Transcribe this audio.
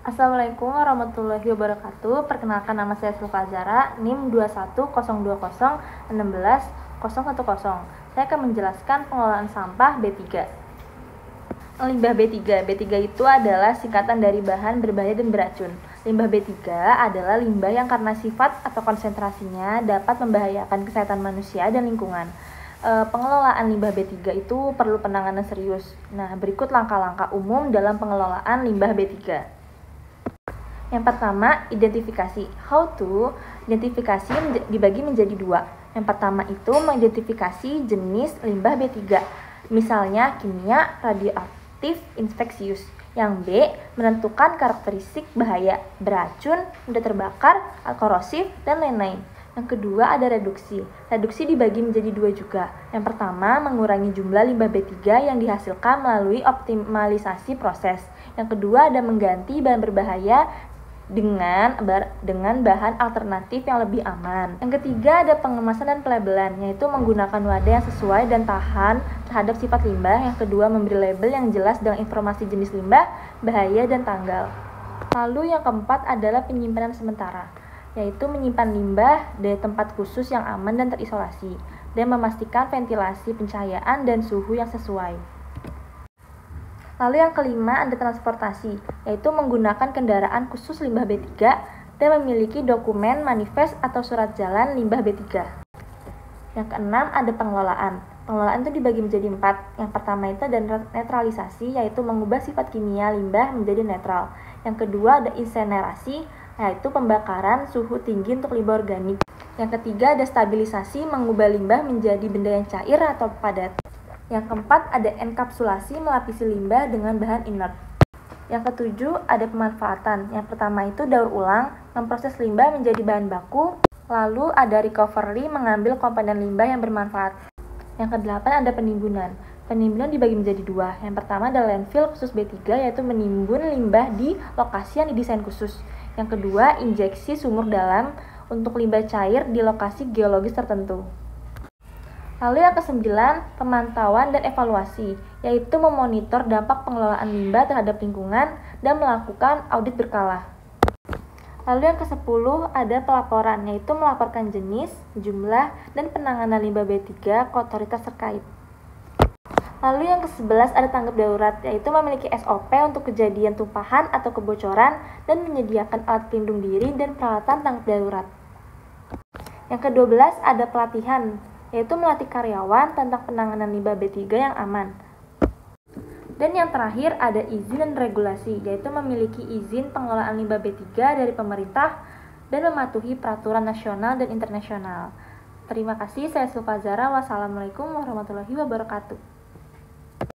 Assalamualaikum warahmatullahi wabarakatuh. Perkenalkan, nama saya Sulfa Zara, NIM 21020161010. Saya akan menjelaskan pengelolaan sampah B3. Limbah B3. B3 itu adalah singkatan dari bahan berbahaya dan beracun. Limbah B3 adalah limbah yang karena sifat atau konsentrasinya dapat membahayakan kesehatan manusia dan lingkungan. Pengelolaan limbah B3 itu perlu penanganan serius. Nah, berikut langkah-langkah umum dalam pengelolaan limbah B3. Yang pertama, identifikasi. How to? Identifikasi dibagi menjadi dua. Yang pertama itu mengidentifikasi jenis limbah B3. Misalnya kimia, radioaktif, infeksius. Yang B, menentukan karakteristik bahaya, beracun, mudah terbakar, korosif, dan lain-lain. Yang kedua ada reduksi. Reduksi dibagi menjadi dua juga. Yang pertama, mengurangi jumlah limbah B3 yang dihasilkan melalui optimalisasi proses. Yang kedua ada mengganti bahan berbahaya dengan bahan alternatif yang lebih aman. Yang ketiga ada pengemasan dan pelabelan, yaitu menggunakan wadah yang sesuai dan tahan terhadap sifat limbah. Yang kedua memberi label yang jelas dengan informasi jenis limbah, bahaya, dan tanggal. Lalu yang keempat adalah penyimpanan sementara, yaitu menyimpan limbah di tempat khusus yang aman dan terisolasi, dan memastikan ventilasi, pencahayaan, dan suhu yang sesuai. Lalu yang kelima ada transportasi, yaitu menggunakan kendaraan khusus limbah B3 dan memiliki dokumen manifest atau surat jalan limbah B3. Yang keenam ada pengelolaan. Pengelolaan itu dibagi menjadi 4. Yang pertama itu ada netralisasi, yaitu mengubah sifat kimia limbah menjadi netral. Yang kedua ada insenerasi, yaitu pembakaran suhu tinggi untuk limbah organik. Yang ketiga ada stabilisasi, mengubah limbah menjadi benda yang cair atau padat. Yang keempat ada enkapsulasi, melapisi limbah dengan bahan inert. Yang ketujuh ada pemanfaatan. Yang pertama itu daur ulang, memproses limbah menjadi bahan baku. Lalu ada recovery, mengambil komponen limbah yang bermanfaat. Yang kedelapan ada penimbunan. Penimbunan dibagi menjadi dua. Yang pertama ada landfill khusus B3, yaitu menimbun limbah di lokasi yang didesain khusus. Yang kedua injeksi sumur dalam untuk limbah cair di lokasi geologis tertentu. Lalu yang kesembilan, pemantauan dan evaluasi, yaitu memonitor dampak pengelolaan limbah terhadap lingkungan dan melakukan audit berkala. Lalu yang ke-10 ada pelaporan, yaitu melaporkan jenis, jumlah, dan penanganan limbah B3 ke otoritas terkait. Lalu yang ke-11 ada tanggap darurat, yaitu memiliki SOP untuk kejadian tumpahan atau kebocoran dan menyediakan alat pelindung diri dan peralatan tanggap darurat. Yang ke-12 ada pelatihan, yaitu melatih karyawan tentang penanganan limbah B3 yang aman. Dan yang terakhir ada izin dan regulasi, yaitu memiliki izin pengelolaan limbah B3 dari pemerintah dan mematuhi peraturan nasional dan internasional. Terima kasih, saya Sulfa Zara. Wassalamualaikum warahmatullahi wabarakatuh.